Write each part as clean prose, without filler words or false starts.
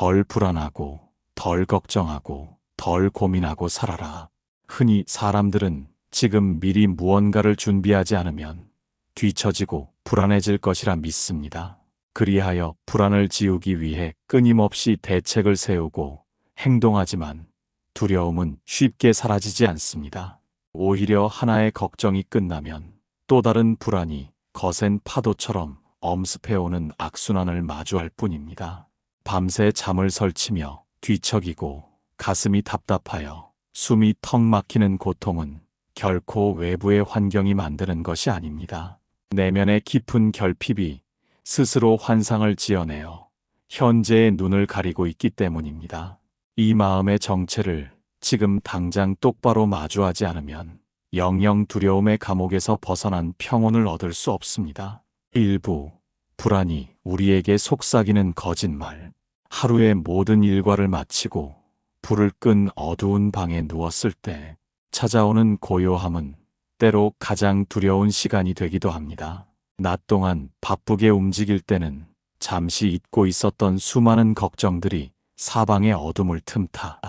덜 불안하고, 덜 걱정하고, 덜 고민하고 살아라. 흔히 사람들은 지금 미리 무언가를 준비하지 않으면 뒤처지고 불안해질 것이라 믿습니다. 그리하여 불안을 지우기 위해 끊임없이 대책을 세우고 행동하지만 두려움은 쉽게 사라지지 않습니다. 오히려 하나의 걱정이 끝나면 또 다른 불안이 거센 파도처럼 엄습해오는 악순환을 마주할 뿐입니다. 밤새 잠을 설치며 뒤척이고 가슴이 답답하여 숨이 턱 막히는 고통은 결코 외부의 환경이 만드는 것이 아닙니다. 내면의 깊은 결핍이 스스로 환상을 지어내어 현재의 눈을 가리고 있기 때문입니다. 이 마음의 정체를 지금 당장 똑바로 마주하지 않으면 영영 두려움의 감옥에서 벗어난 평온을 얻을 수 없습니다. 일부 불안이 우리에게 속삭이는 거짓말. 하루의 모든 일과를 마치고 불을 끈 어두운 방에 누웠을 때 찾아오는 고요함은 때로 가장 두려운 시간이 되기도 합니다. 낮 동안 바쁘게 움직일 때는 잠시 잊고 있었던 수많은 걱정들이 사방의 어둠을 틈타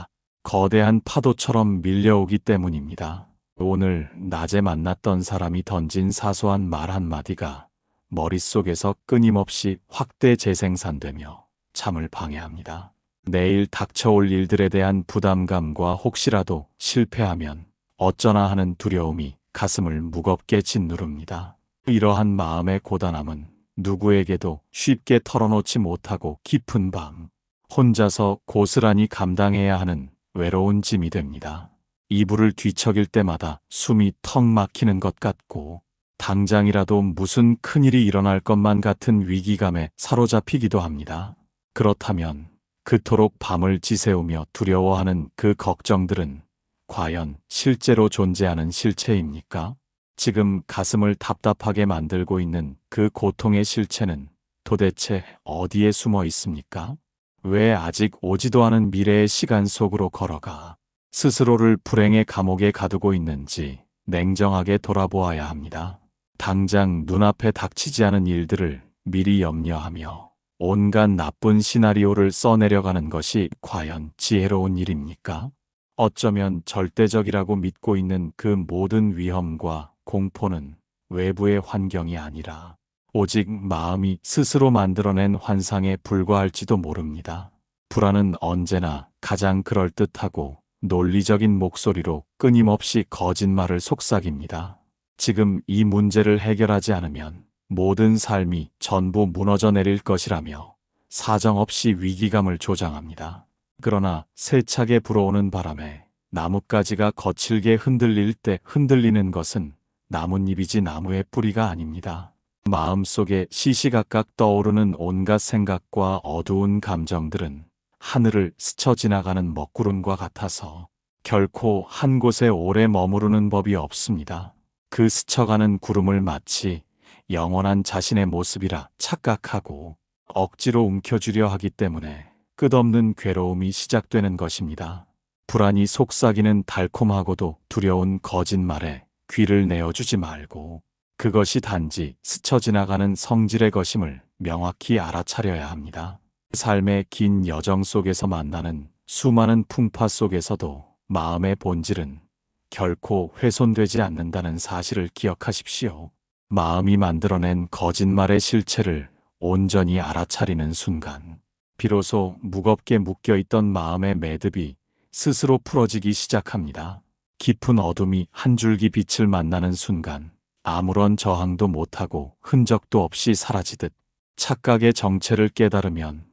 거대한 파도처럼 밀려오기 때문입니다. 오늘 낮에 만났던 사람이 던진 사소한 말 한마디가 머릿속에서 끊임없이 확대 재생산되며 잠을 방해합니다. 내일 닥쳐올 일들에 대한 부담감과 혹시라도 실패하면 어쩌나 하는 두려움이 가슴을 무겁게 짓누릅니다. 이러한 마음의 고단함은 누구에게도 쉽게 털어놓지 못하고 깊은 밤 혼자서 고스란히 감당해야 하는 외로운 짐이 됩니다. 이불을 뒤척일 때마다 숨이 턱 막히는 것 같고 당장이라도 무슨 큰일이 일어날 것만 같은 위기감에 사로잡히기도 합니다. 그렇다면 그토록 밤을 지새우며 두려워하는 그 걱정들은 과연 실제로 존재하는 실체입니까? 지금 가슴을 답답하게 만들고 있는 그 고통의 실체는 도대체 어디에 숨어 있습니까? 왜 아직 오지도 않은 미래의 시간 속으로 걸어가 스스로를 불행의 감옥에 가두고 있는지 냉정하게 돌아보아야 합니다. 당장 눈앞에 닥치지 않은 일들을 미리 염려하며 온갖 나쁜 시나리오를 써내려가는 것이 과연 지혜로운 일입니까? 어쩌면 절대적이라고 믿고 있는 그 모든 위험과 공포는 외부의 환경이 아니라 오직 마음이 스스로 만들어낸 환상에 불과할지도 모릅니다. 불안은 언제나 가장 그럴듯하고 논리적인 목소리로 끊임없이 거짓말을 속삭입니다. 지금 이 문제를 해결하지 않으면 모든 삶이 전부 무너져 내릴 것이라며 사정없이 위기감을 조장합니다. 그러나 세차게 불어오는 바람에 나뭇가지가 거칠게 흔들릴 때 흔들리는 것은 나뭇잎이지 나무의 뿌리가 아닙니다. 마음속에 시시각각 떠오르는 온갖 생각과 어두운 감정들은 하늘을 스쳐 지나가는 먹구름과 같아서 결코 한 곳에 오래 머무르는 법이 없습니다. 그 스쳐가는 구름을 마치 영원한 자신의 모습이라 착각하고 억지로 움켜쥐려 하기 때문에 끝없는 괴로움이 시작되는 것입니다. 불안이 속삭이는 달콤하고도 두려운 거짓말에 귀를 내어주지 말고 그것이 단지 스쳐 지나가는 성질의 것임을 명확히 알아차려야 합니다. 삶의 긴 여정 속에서 만나는 수많은 풍파 속에서도 마음의 본질은 결코 훼손되지 않는다는 사실을 기억하십시오. 마음이 만들어낸 거짓말의 실체를 온전히 알아차리는 순간 비로소 무겁게 묶여있던 마음의 매듭이 스스로 풀어지기 시작합니다. 깊은 어둠이 한 줄기 빛을 만나는 순간 아무런 저항도 못하고 흔적도 없이 사라지듯 착각의 정체를 깨달으면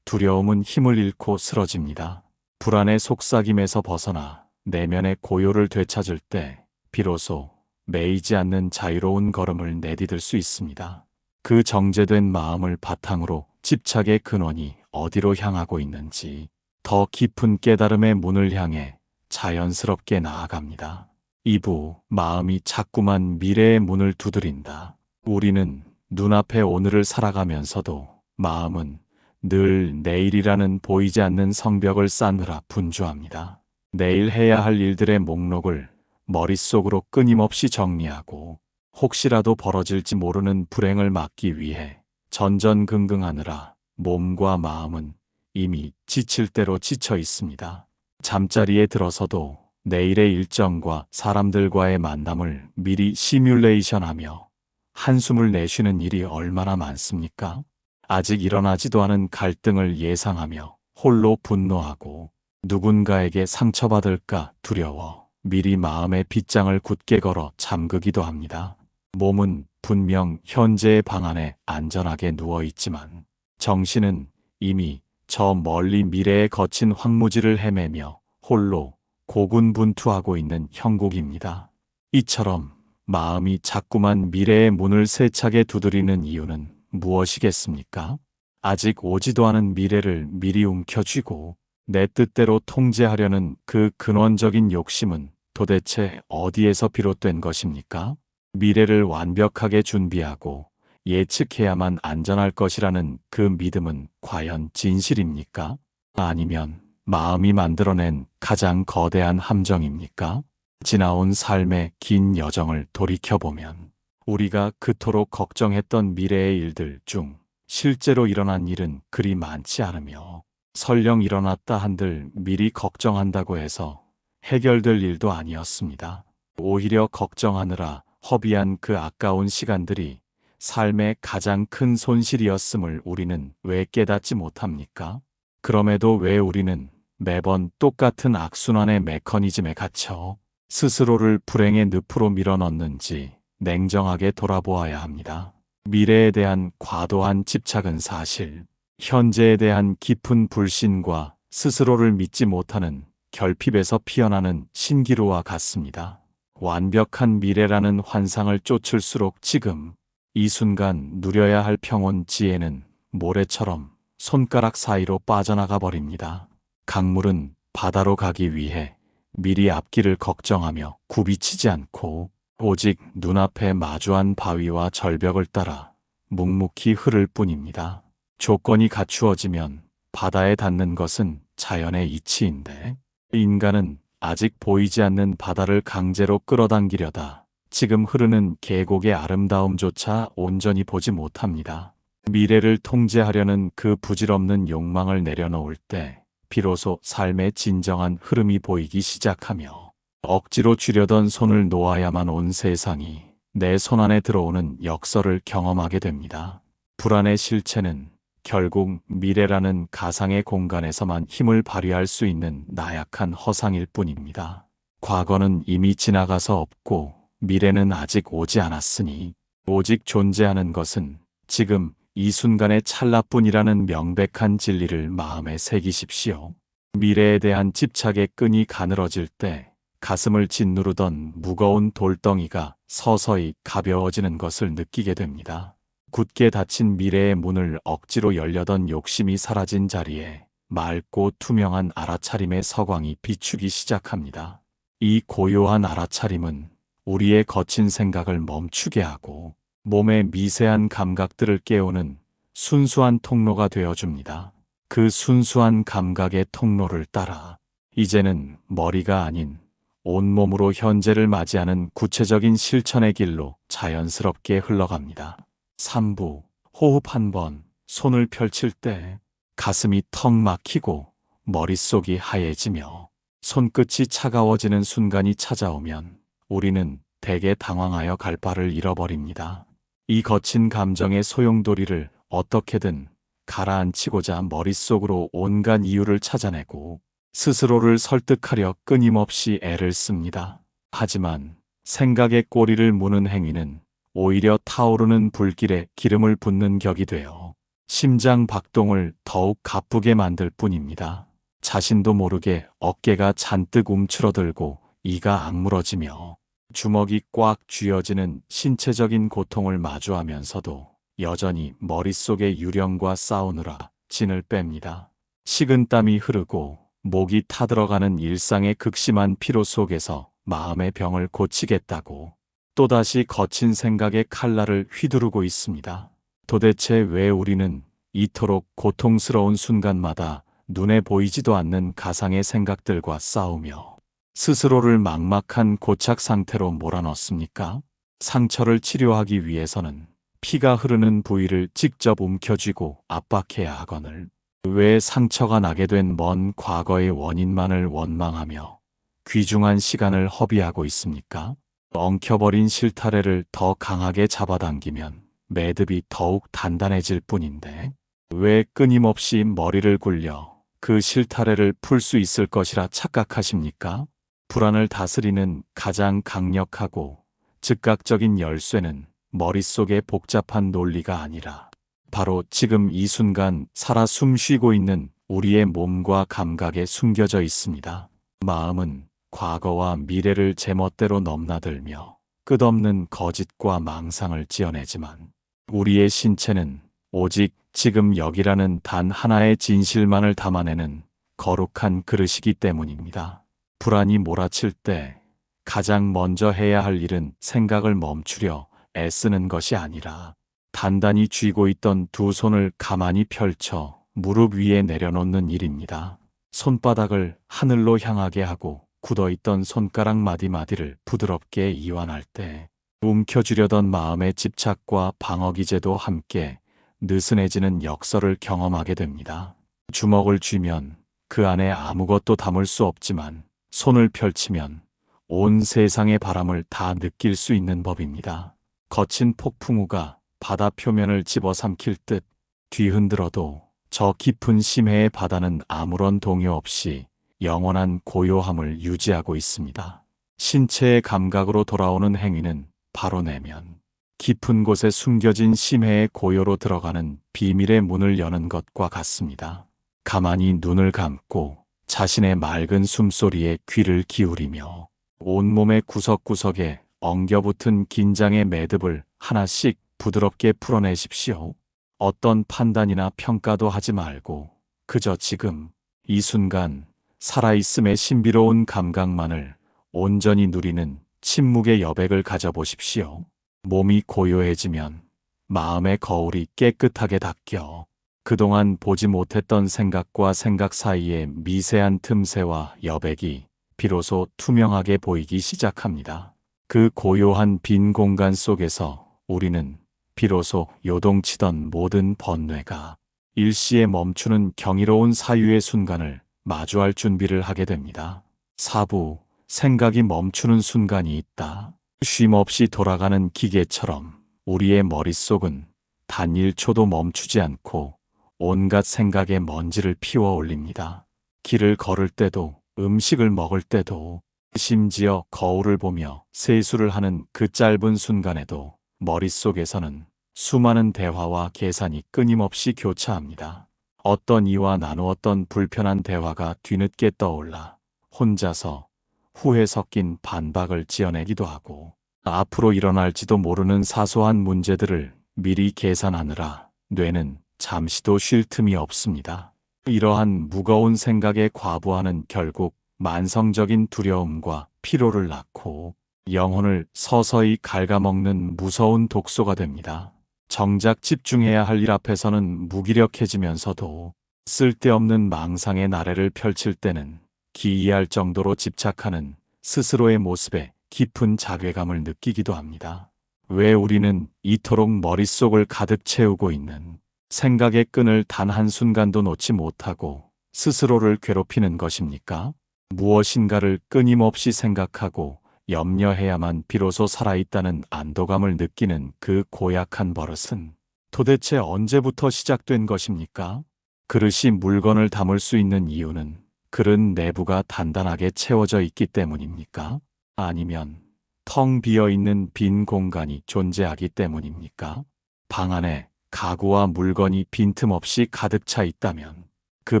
두려움은 힘을 잃고 쓰러집니다. 불안의 속삭임에서 벗어나 내면의 고요를 되찾을 때 비로소 매이지 않는 자유로운 걸음을 내디딜 수 있습니다. 그 정제된 마음을 바탕으로 집착의 근원이 어디로 향하고 있는지 더 깊은 깨달음의 문을 향해 자연스럽게 나아갑니다. 2부 마음이 자꾸만 미래의 문을 두드린다. 우리는 눈앞의 오늘을 살아가면서도 마음은 늘 내일이라는 보이지 않는 성벽을 쌓느라 분주합니다. 내일 해야 할 일들의 목록을 머릿속으로 끊임없이 정리하고 혹시라도 벌어질지 모르는 불행을 막기 위해 전전긍긍하느라 몸과 마음은 이미 지칠 대로 지쳐 있습니다. 잠자리에 들어서도 내일의 일정과 사람들과의 만남을 미리 시뮬레이션하며 한숨을 내쉬는 일이 얼마나 많습니까? 아직 일어나지도 않은 갈등을 예상하며 홀로 분노하고 누군가에게 상처받을까 두려워 미리 마음의 빗장을 굳게 걸어 잠그기도 합니다. 몸은 분명 현재의 방 안에 안전하게 누워 있지만 정신은 이미 저 멀리 미래의 거친 황무지를 헤매며 홀로 고군분투하고 있는 형국입니다. 이처럼 마음이 자꾸만 미래의 문을 세차게 두드리는 이유는 무엇이겠습니까? 아직 오지도 않은 미래를 미리 움켜쥐고 내 뜻대로 통제하려는 그 근원적인 욕심은 도대체 어디에서 비롯된 것입니까? 미래를 완벽하게 준비하고 예측해야만 안전할 것이라는 그 믿음은 과연 진실입니까? 아니면 마음이 만들어낸 가장 거대한 함정입니까? 지나온 삶의 긴 여정을 돌이켜보면 우리가 그토록 걱정했던 미래의 일들 중 실제로 일어난 일은 그리 많지 않으며 설령 일어났다 한들 미리 걱정한다고 해서 해결될 일도 아니었습니다. 오히려 걱정하느라 허비한 그 아까운 시간들이 삶의 가장 큰 손실이었음을 우리는 왜 깨닫지 못합니까? 그럼에도 왜 우리는 매번 똑같은 악순환의 메커니즘에 갇혀 스스로를 불행의 늪으로 밀어넣는지 냉정하게 돌아보아야 합니다. 미래에 대한 과도한 집착은 사실 현재에 대한 깊은 불신과 스스로를 믿지 못하는 결핍에서 피어나는 신기루와 같습니다. 완벽한 미래라는 환상을 쫓을수록 지금 이 순간 누려야 할 평온 지혜는 모래처럼 손가락 사이로 빠져나가 버립니다. 강물은 바다로 가기 위해 미리 앞길을 걱정하며 굽이치지 않고 오직 눈앞에 마주한 바위와 절벽을 따라 묵묵히 흐를 뿐입니다. 조건이 갖추어지면 바다에 닿는 것은 자연의 이치인데 인간은 아직 보이지 않는 바다를 강제로 끌어당기려다 지금 흐르는 계곡의 아름다움조차 온전히 보지 못합니다. 미래를 통제하려는 그 부질없는 욕망을 내려놓을 때 비로소 삶의 진정한 흐름이 보이기 시작하며 억지로 쥐려던 손을 놓아야만 온 세상이 내 손 안에 들어오는 역설을 경험하게 됩니다. 불안의 실체는 결국 미래라는 가상의 공간에서만 힘을 발휘할 수 있는 나약한 허상일 뿐입니다. 과거는 이미 지나가서 없고 미래는 아직 오지 않았으니 오직 존재하는 것은 지금 이 순간의 찰나뿐이라는 명백한 진리를 마음에 새기십시오. 미래에 대한 집착의 끈이 가늘어질 때 가슴을 짓누르던 무거운 돌덩이가 서서히 가벼워지는 것을 느끼게 됩니다. 굳게 닫힌 미래의 문을 억지로 열려던 욕심이 사라진 자리에 맑고 투명한 알아차림의 서광이 비추기 시작합니다. 이 고요한 알아차림은 우리의 거친 생각을 멈추게 하고 몸의 미세한 감각들을 깨우는 순수한 통로가 되어줍니다. 그 순수한 감각의 통로를 따라 이제는 머리가 아닌 온몸으로 현재를 맞이하는 구체적인 실천의 길로 자연스럽게 흘러갑니다. 3부 호흡 한 번 손을 펼칠 때 가슴이 턱 막히고 머릿속이 하얘지며 손끝이 차가워지는 순간이 찾아오면 우리는 대개 당황하여 갈 바를 잃어버립니다. 이 거친 감정의 소용돌이를 어떻게든 가라앉히고자 머릿속으로 온갖 이유를 찾아내고 스스로를 설득하려 끊임없이 애를 씁니다. 하지만 생각의 꼬리를 무는 행위는 오히려 타오르는 불길에 기름을 붓는 격이 되어 심장 박동을 더욱 가쁘게 만들 뿐입니다. 자신도 모르게 어깨가 잔뜩 움츠러들고 이가 악물어지며 주먹이 꽉 쥐어지는 신체적인 고통을 마주하면서도 여전히 머릿속의 유령과 싸우느라 진을 뺍니다. 식은땀이 흐르고 목이 타들어가는 일상의 극심한 피로 속에서 마음의 병을 고치겠다고 또다시 거친 생각의 칼날을 휘두르고 있습니다. 도대체 왜 우리는 이토록 고통스러운 순간마다 눈에 보이지도 않는 가상의 생각들과 싸우며 스스로를 막막한 고착 상태로 몰아넣습니까? 상처를 치료하기 위해서는 피가 흐르는 부위를 직접 움켜쥐고 압박해야 하거늘 왜 상처가 나게 된 먼 과거의 원인만을 원망하며 귀중한 시간을 허비하고 있습니까? 엉켜버린 실타래를 더 강하게 잡아당기면 매듭이 더욱 단단해질 뿐인데 왜 끊임없이 머리를 굴려 그 실타래를 풀 수 있을 것이라 착각하십니까? 불안을 다스리는 가장 강력하고 즉각적인 열쇠는 머릿속의 복잡한 논리가 아니라 바로 지금 이 순간 살아 숨쉬고 있는 우리의 몸과 감각에 숨겨져 있습니다. 마음은 과거와 미래를 제멋대로 넘나들며 끝없는 거짓과 망상을 지어내지만 우리의 신체는 오직 지금 여기라는 단 하나의 진실만을 담아내는 거룩한 그릇이기 때문입니다. 불안이 몰아칠 때 가장 먼저 해야 할 일은 생각을 멈추려 애쓰는 것이 아니라 단단히 쥐고 있던 두 손을 가만히 펼쳐 무릎 위에 내려놓는 일입니다. 손바닥을 하늘로 향하게 하고 굳어있던 손가락 마디마디를 부드럽게 이완할 때 움켜쥐려던 마음의 집착과 방어 기제도 함께 느슨해지는 역설을 경험하게 됩니다. 주먹을 쥐면 그 안에 아무것도 담을 수 없지만 손을 펼치면 온 세상의 바람을 다 느낄 수 있는 법입니다. 거친 폭풍우가 바다 표면을 집어삼킬 듯 뒤흔들어도 저 깊은 심해의 바다는 아무런 동요 없이 영원한 고요함을 유지하고 있습니다. 신체의 감각으로 돌아오는 행위는 바로 내면 깊은 곳에 숨겨진 심해의 고요로 들어가는 비밀의 문을 여는 것과 같습니다. 가만히 눈을 감고 자신의 맑은 숨소리에 귀를 기울이며 온몸의 구석구석에 엉겨붙은 긴장의 매듭을 하나씩 부드럽게 풀어내십시오. 어떤 판단이나 평가도 하지 말고 그저 지금 이 순간 살아있음의 신비로운 감각만을 온전히 누리는 침묵의 여백을 가져보십시오. 몸이 고요해지면 마음의 거울이 깨끗하게 닦여 그동안 보지 못했던 생각과 생각 사이의 미세한 틈새와 여백이 비로소 투명하게 보이기 시작합니다. 그 고요한 빈 공간 속에서 우리는 비로소 요동치던 모든 번뇌가 일시에 멈추는 경이로운 사유의 순간을 마주할 준비를 하게 됩니다. 사부, 생각이 멈추는 순간이 있다. 쉼없이 돌아가는 기계처럼 우리의 머릿속은 단 1초도 멈추지 않고 온갖 생각의 먼지를 피워 올립니다. 길을 걸을 때도 음식을 먹을 때도 심지어 거울을 보며 세수를 하는 그 짧은 순간에도 머릿속에서는 수많은 대화와 계산이 끊임없이 교차합니다. 어떤 이와 나누었던 불편한 대화가 뒤늦게 떠올라 혼자서 후회 섞인 반박을 지어내기도 하고 앞으로 일어날지도 모르는 사소한 문제들을 미리 계산하느라 뇌는 잠시도 쉴 틈이 없습니다. 이러한 무거운 생각에 과부하는 결국 만성적인 두려움과 피로를 낳고 영혼을 서서히 갉아먹는 무서운 독소가 됩니다. 정작 집중해야 할 일 앞에서는 무기력해지면서도 쓸데없는 망상의 나래를 펼칠 때는 기이할 정도로 집착하는 스스로의 모습에 깊은 자괴감을 느끼기도 합니다. 왜 우리는 이토록 머릿속을 가득 채우고 있는 생각의 끈을 단 한순간도 놓지 못하고 스스로를 괴롭히는 것입니까? 무엇인가를 끊임없이 생각하고 염려해야만 비로소 살아있다는 안도감을 느끼는 그 고약한 버릇은 도대체 언제부터 시작된 것입니까? 그릇이 물건을 담을 수 있는 이유는 그릇 내부가 단단하게 채워져 있기 때문입니까? 아니면 텅 비어있는 빈 공간이 존재하기 때문입니까? 방 안에 가구와 물건이 빈틈없이 가득 차 있다면 그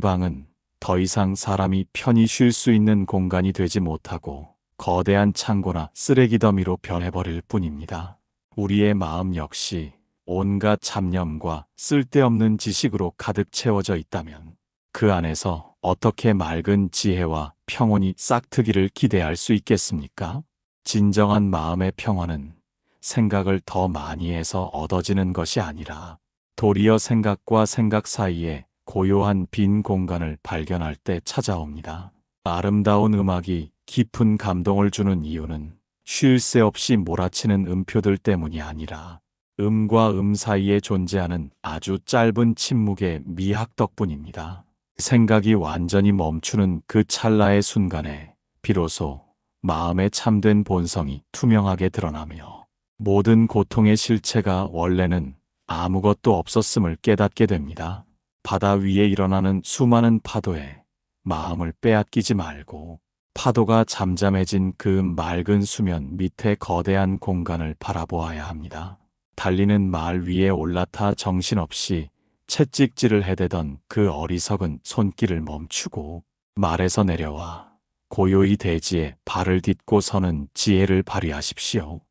방은 더 이상 사람이 편히 쉴 수 있는 공간이 되지 못하고 거대한 창고나 쓰레기 더미로 변해버릴 뿐입니다. 우리의 마음 역시 온갖 잡념과 쓸데없는 지식으로 가득 채워져 있다면 그 안에서 어떻게 맑은 지혜와 평온이 싹트기를 기대할 수 있겠습니까? 진정한 마음의 평화는 생각을 더 많이 해서 얻어지는 것이 아니라 도리어 생각과 생각 사이에 고요한 빈 공간을 발견할 때 찾아옵니다. 아름다운 음악이 깊은 감동을 주는 이유는 쉴 새 없이 몰아치는 음표들 때문이 아니라 음과 음 사이에 존재하는 아주 짧은 침묵의 미학 덕분입니다. 생각이 완전히 멈추는 그 찰나의 순간에 비로소 마음의 참된 본성이 투명하게 드러나며 모든 고통의 실체가 원래는 아무것도 없었음을 깨닫게 됩니다. 바다 위에 일어나는 수많은 파도에 마음을 빼앗기지 말고 파도가 잠잠해진 그 맑은 수면 밑에 거대한 공간을 바라보아야 합니다. 달리는 말 위에 올라타 정신없이 채찍질을 해대던 그 어리석은 손길을 멈추고 말에서 내려와 고요히 대지에 발을 딛고 서는 지혜를 발휘하십시오.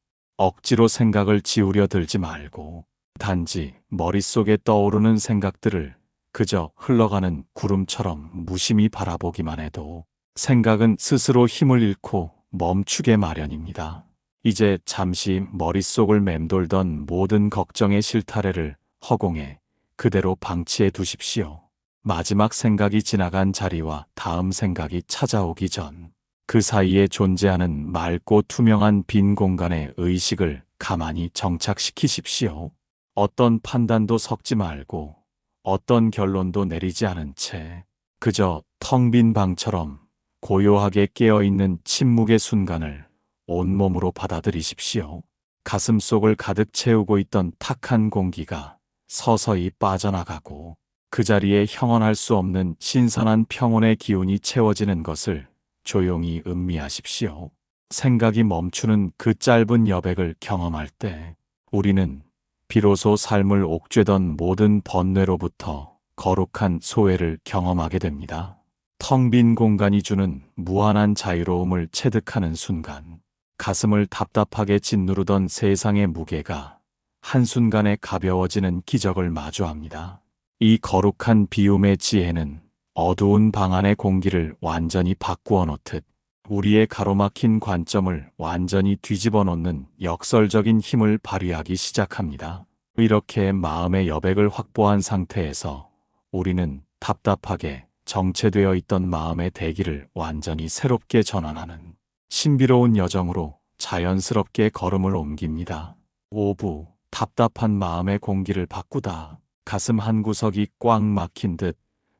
억지로 생각을 지우려 들지 말고 단지 머릿속에 떠오르는 생각들을 그저 흘러가는 구름처럼 무심히 바라보기만 해도 생각은 스스로 힘을 잃고 멈추게 마련입니다. 이제 잠시 머릿속을 맴돌던 모든 걱정의 실타래를 허공에 그대로 방치해 두십시오. 마지막 생각이 지나간 자리와 다음 생각이 찾아오기 전 그 사이에 존재하는 맑고 투명한 빈 공간에 의식을 가만히 정착시키십시오. 어떤 판단도 섞지 말고 어떤 결론도 내리지 않은 채 그저 텅 빈 방처럼 고요하게 깨어있는 침묵의 순간을 온몸으로 받아들이십시오. 가슴 속을 가득 채우고 있던 탁한 공기가 서서히 빠져나가고 그 자리에 형언할 수 없는 신선한 평온의 기운이 채워지는 것을 조용히 음미하십시오. 생각이 멈추는 그 짧은 여백을 경험할 때 우리는 비로소 삶을 옥죄던 모든 번뇌로부터 거룩한 소외를 경험하게 됩니다. 텅 빈 공간이 주는 무한한 자유로움을 체득하는 순간 가슴을 답답하게 짓누르던 세상의 무게가 한순간에 가벼워지는 기적을 마주합니다. 이 거룩한 비움의 지혜는 어두운 방 안의 공기를 완전히 바꾸어 놓듯 우리의 가로막힌 관점을 완전히 뒤집어 놓는 역설적인 힘을 발휘하기 시작합니다. 이렇게 마음의 여백을 확보한 상태에서 우리는 답답하게 정체되어 있던 마음의 대기를 완전히 새롭게 전환하는 신비로운 여정으로 자연스럽게 걸음을 옮깁니다. 5부 답답한 마음의 공기를 바꾸다. 가슴 한구석이 꽉 막힌 듯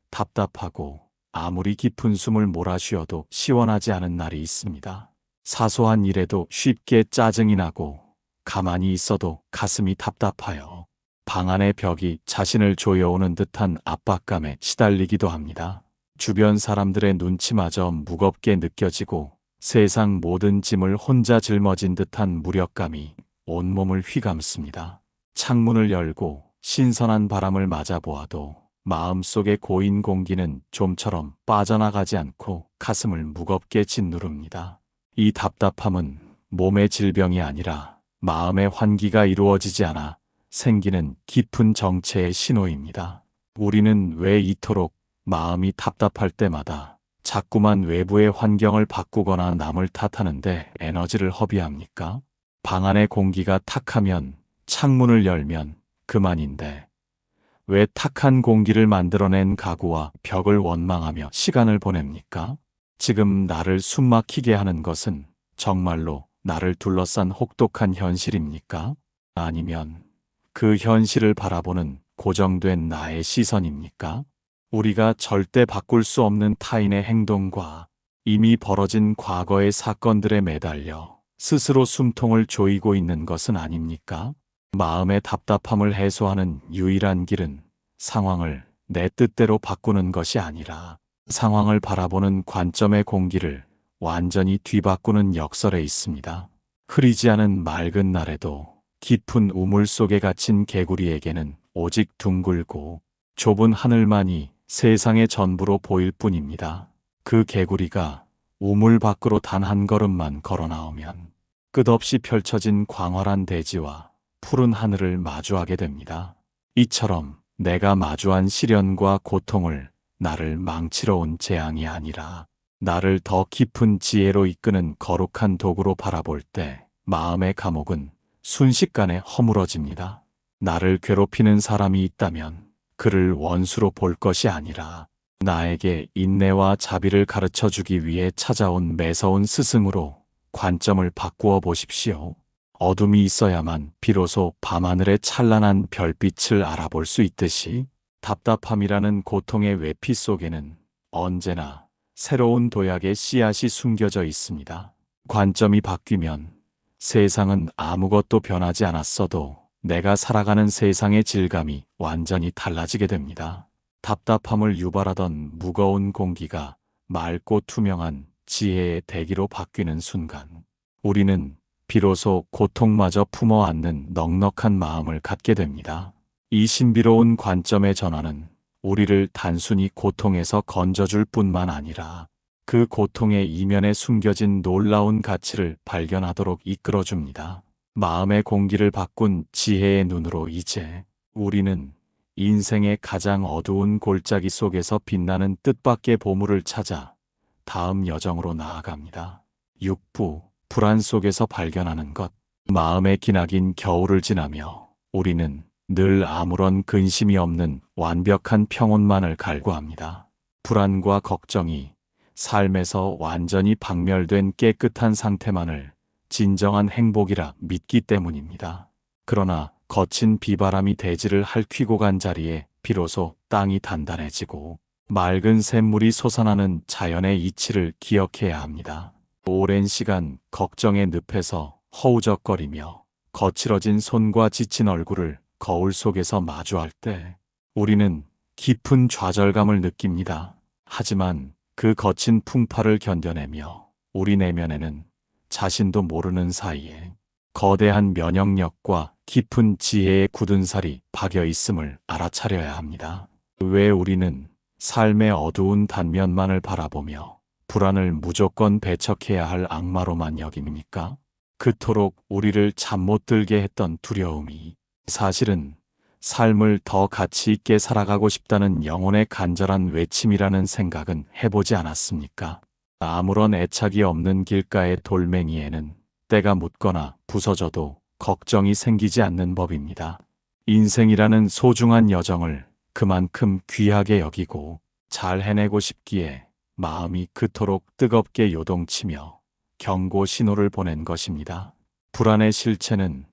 답답하고 아무리 깊은 숨을 몰아쉬어도 시원하지 않은 날이 있습니다. 사소한 일에도 쉽게 짜증이 나고 가만히 있어도 가슴이 답답하여 방 안의 벽이 자신을 조여오는 듯한 압박감에 시달리기도 합니다. 주변 사람들의 눈치마저 무겁게 느껴지고 세상 모든 짐을 혼자 짊어진 듯한 무력감이 온몸을 휘감습니다. 창문을 열고 신선한 바람을 맞아보아도 마음속의 고인 공기는 좀처럼 빠져나가지 않고 가슴을 무겁게 짓누릅니다. 이 답답함은 몸의 질병이 아니라 마음의 환기가 이루어지지 않아 생기는 깊은 정체의 신호입니다. 우리는 왜 이토록 마음이 답답할 때마다 자꾸만 외부의 환경을 바꾸거나 남을 탓하는데 에너지를 허비합니까? 방 안의 공기가 탁하면 창문을 열면 그만인데 왜 탁한 공기를 만들어낸 가구와 벽을 원망하며 시간을 보냅니까? 지금 나를 숨막히게 하는 것은 정말로 나를 둘러싼 혹독한 현실입니까? 아니면 그 현실을 바라보는 고정된 나의 시선입니까? 우리가 절대 바꿀 수 없는 타인의 행동과 이미 벌어진 과거의 사건들에 매달려 스스로 숨통을 조이고 있는 것은 아닙니까? 마음의 답답함을 해소하는 유일한 길은 상황을 내 뜻대로 바꾸는 것이 아니라 상황을 바라보는 관점의 공기를 완전히 뒤바꾸는 역설에 있습니다. 흐리지 않은 맑은 날에도 깊은 우물 속에 갇힌 개구리에게는 오직 둥글고 좁은 하늘만이 세상의 전부로 보일 뿐입니다. 그 개구리가 우물 밖으로 단 한 걸음만 걸어 나오면 끝없이 펼쳐진 광활한 대지와 푸른 하늘을 마주하게 됩니다. 이처럼 내가 마주한 시련과 고통을 나를 망치러 온 재앙이 아니라 나를 더 깊은 지혜로 이끄는 거룩한 도구로 바라볼 때 마음의 감옥은 순식간에 허물어집니다. 나를 괴롭히는 사람이 있다면 그를 원수로 볼 것이 아니라 나에게 인내와 자비를 가르쳐 주기 위해 찾아온 매서운 스승으로 관점을 바꾸어 보십시오. 어둠이 있어야만 비로소 밤하늘의 찬란한 별빛을 알아볼 수 있듯이 답답함이라는 고통의 외피 속에는 언제나 새로운 도약의 씨앗이 숨겨져 있습니다. 관점이 바뀌면 세상은 아무것도 변하지 않았어도 내가 살아가는 세상의 질감이 완전히 달라지게 됩니다. 답답함을 유발하던 무거운 공기가 맑고 투명한 지혜의 대기로 바뀌는 순간, 우리는 비로소 고통마저 품어 안는 넉넉한 마음을 갖게 됩니다. 이 신비로운 관점의 전환은 우리를 단순히 고통에서 건져줄 뿐만 아니라 그 고통의 이면에 숨겨진 놀라운 가치를 발견하도록 이끌어줍니다. 마음의 공기를 바꾼 지혜의 눈으로 이제 우리는 인생의 가장 어두운 골짜기 속에서 빛나는 뜻밖의 보물을 찾아 다음 여정으로 나아갑니다. 6부 불안 속에서 발견하는 것. 마음의 기나긴 겨울을 지나며 우리는 늘 아무런 근심이 없는 완벽한 평온만을 갈구합니다. 불안과 걱정이 삶에서 완전히 박멸된 깨끗한 상태만을 진정한 행복이라 믿기 때문입니다. 그러나 거친 비바람이 대지를 핥히고 간 자리에 비로소 땅이 단단해지고 맑은 샘물이 솟아나는 자연의 이치를 기억해야 합니다. 오랜 시간 걱정의 늪에서 허우적거리며 거칠어진 손과 지친 얼굴을 거울 속에서 마주할 때 우리는 깊은 좌절감을 느낍니다. 하지만 그 거친 풍파를 견뎌내며 우리 내면에는 자신도 모르는 사이에 거대한 면역력과 깊은 지혜의 굳은 살이 박여 있음을 알아차려야 합니다. 왜 우리는 삶의 어두운 단면만을 바라보며 불안을 무조건 배척해야 할 악마로만 여깁니까? 그토록 우리를 잠 못 들게 했던 두려움이 사실은 삶을 더 가치 있게 살아가고 싶다는 영혼의 간절한 외침이라는 생각은 해보지 않았습니까? 아무런 애착이 없는 길가의 돌멩이에는 때가 묻거나 부서져도 걱정이 생기지 않는 법입니다. 인생이라는 소중한 여정을 그만큼 귀하게 여기고 잘 해내고 싶기에 마음이 그토록 뜨겁게 요동치며 경고 신호를 보낸 것입니다. 불안의 실체는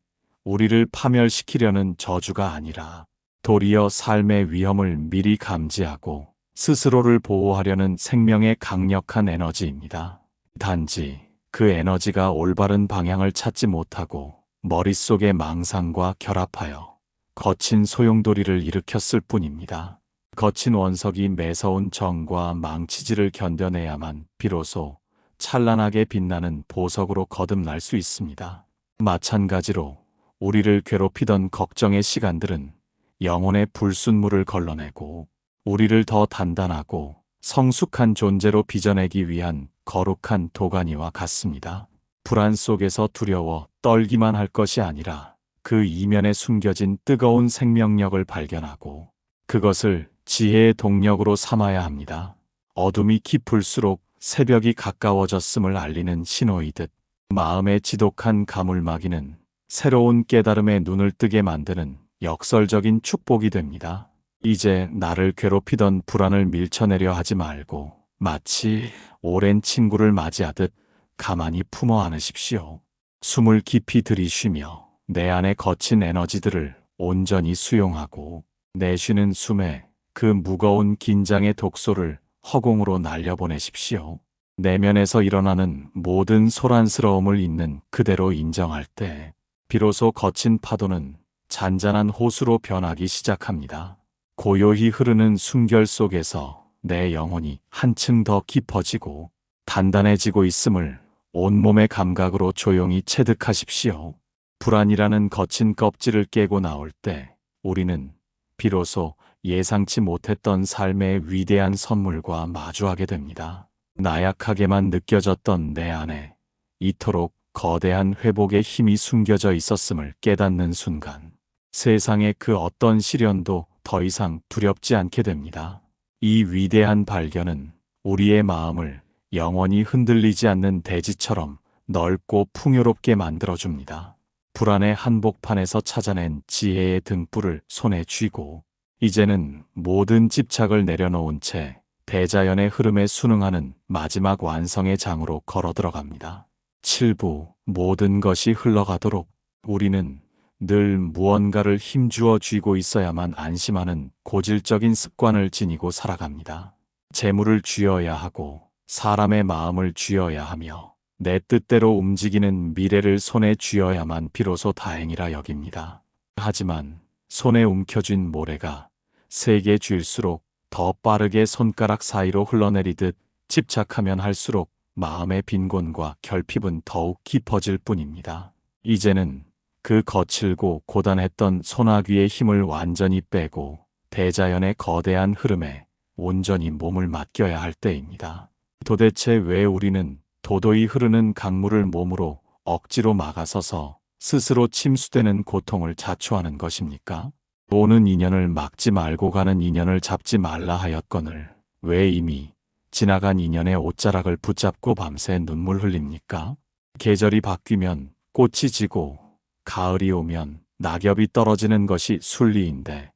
우리를 파멸시키려는 저주가 아니라 도리어 삶의 위험을 미리 감지하고 스스로를 보호하려는 생명의 강력한 에너지입니다. 단지 그 에너지가 올바른 방향을 찾지 못하고 머릿속의 망상과 결합하여 거친 소용돌이를 일으켰을 뿐입니다. 거친 원석이 매서운 정과 망치질을 견뎌내야만 비로소 찬란하게 빛나는 보석으로 거듭날 수 있습니다. 마찬가지로 우리를 괴롭히던 걱정의 시간들은 영혼의 불순물을 걸러내고 우리를 더 단단하고 성숙한 존재로 빚어내기 위한 거룩한 도가니와 같습니다. 불안 속에서 두려워 떨기만 할 것이 아니라 그 이면에 숨겨진 뜨거운 생명력을 발견하고 그것을 지혜의 동력으로 삼아야 합니다. 어둠이 깊을수록 새벽이 가까워졌음을 알리는 신호이듯 마음의 지독한 가물마기는 새로운 깨달음의 눈을 뜨게 만드는 역설적인 축복이 됩니다. 이제 나를 괴롭히던 불안을 밀쳐내려 하지 말고 마치 오랜 친구를 맞이하듯 가만히 품어 안으십시오. 숨을 깊이 들이쉬며 내 안의 거친 에너지들을 온전히 수용하고 내쉬는 숨에 그 무거운 긴장의 독소를 허공으로 날려보내십시오. 내면에서 일어나는 모든 소란스러움을 있는 그대로 인정할 때 비로소 거친 파도는 잔잔한 호수로 변하기 시작합니다. 고요히 흐르는 숨결 속에서 내 영혼이 한층 더 깊어지고 단단해지고 있음을 온몸의 감각으로 조용히 체득하십시오. 불안이라는 거친 껍질을 깨고 나올 때 우리는 비로소 예상치 못했던 삶의 위대한 선물과 마주하게 됩니다. 나약하게만 느껴졌던 내 안에 이토록 거대한 회복의 힘이 숨겨져 있었음을 깨닫는 순간 세상의 그 어떤 시련도 더 이상 두렵지 않게 됩니다. 이 위대한 발견은 우리의 마음을 영원히 흔들리지 않는 대지처럼 넓고 풍요롭게 만들어줍니다. 불안의 한복판에서 찾아낸 지혜의 등불을 손에 쥐고 이제는 모든 집착을 내려놓은 채 대자연의 흐름에 순응하는 마지막 완성의 장으로 걸어 들어갑니다. 7부 모든 것이 흘러가도록 우리는 늘 무언가를 힘주어 쥐고 있어야만 안심하는 고질적인 습관을 지니고 살아갑니다. 재물을 쥐어야 하고 사람의 마음을 쥐어야 하며 내 뜻대로 움직이는 미래를 손에 쥐어야만 비로소 다행이라 여깁니다. 하지만 손에 움켜쥔 모래가 세게 쥘수록 더 빠르게 손가락 사이로 흘러내리듯 집착하면 할수록 마음의 빈곤과 결핍은 더욱 깊어질 뿐입니다. 이제는 그 거칠고 고단했던 소나귀의 힘을 완전히 빼고 대자연의 거대한 흐름에 온전히 몸을 맡겨야 할 때입니다. 도대체 왜 우리는 도도히 흐르는 강물을 몸으로 억지로 막아서서 스스로 침수되는 고통을 자초하는 것입니까? 오는 인연을 막지 말고 가는 인연을 잡지 말라 하였거늘 왜 이미 지나간 인연의 옷자락을 붙잡고 밤새 눈물 흘립니까? 계절이 바뀌면 꽃이 지고 가을이 오면 낙엽이 떨어지는 것이 순리인데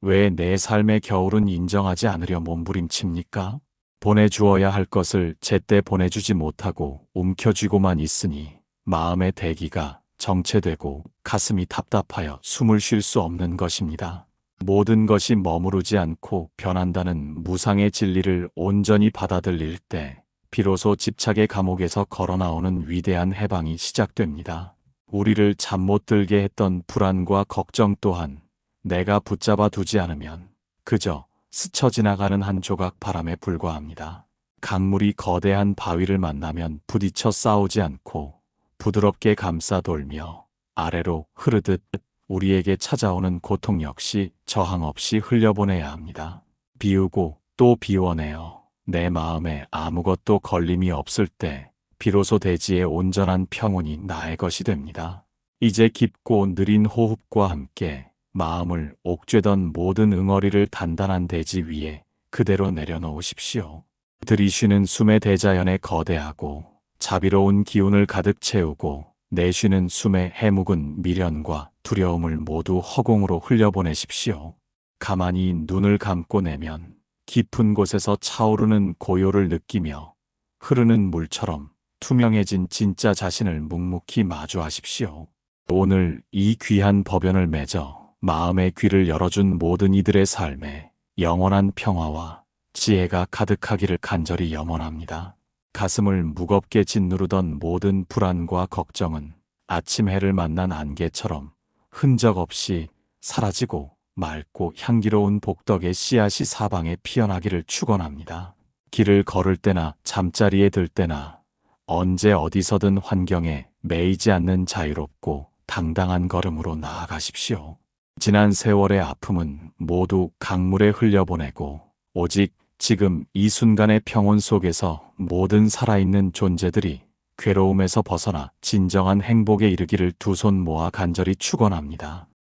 왜 내 삶의 겨울은 인정하지 않으려 몸부림칩니까? 보내주어야 할 것을 제때 보내주지 못하고 움켜쥐고만 있으니 마음의 대기가 정체되고 가슴이 답답하여 숨을 쉴 수 없는 것입니다. 모든 것이 머무르지 않고 변한다는 무상의 진리를 온전히 받아들일 때 비로소 집착의 감옥에서 걸어나오는 위대한 해방이 시작됩니다. 우리를 잠 못 들게 했던 불안과 걱정 또한 내가 붙잡아 두지 않으면 그저 스쳐 지나가는 한 조각 바람에 불과합니다. 강물이 거대한 바위를 만나면 부딪혀 싸우지 않고 부드럽게 감싸 돌며 아래로 흐르듯 우리에게 찾아오는 고통 역시 저항 없이 흘려보내야 합니다. 비우고 또 비워내어 내 마음에 아무것도 걸림이 없을 때 비로소 대지의 온전한 평온이 나의 것이 됩니다. 이제 깊고 느린 호흡과 함께 마음을 옥죄던 모든 응어리를 단단한 대지 위에 그대로 내려놓으십시오. 들이쉬는 숨의 대자연에 거대하고 자비로운 기운을 가득 채우고 내쉬는 숨의 해묵은 미련과 두려움을 모두 허공으로 흘려보내십시오. 가만히 눈을 감고 내면 깊은 곳에서 차오르는 고요를 느끼며 흐르는 물처럼 투명해진 진짜 자신을 묵묵히 마주하십시오. 오늘 이 귀한 법연을 맺어 마음의 귀를 열어준 모든 이들의 삶에 영원한 평화와 지혜가 가득하기를 간절히 염원합니다. 가슴을 무겁게 짓누르던 모든 불안과 걱정은 아침 해를 만난 안개처럼 흔적 없이 사라지고 맑고 향기로운 복덕의 씨앗이 사방에 피어나기를 축원합니다. 길을 걸을 때나 잠자리에 들 때나 언제 어디서든 환경에 매이지 않는 자유롭고 당당한 걸음으로 나아가십시오. 지난 세월의 아픔은 모두 강물에 흘려보내고 오직 지금 이 순간의 평온 속에서 모든 살아있는 존재들이 괴로움에서 벗어나 진정한 행복에 이르기를 두 손 모아 간절히 축원합니다.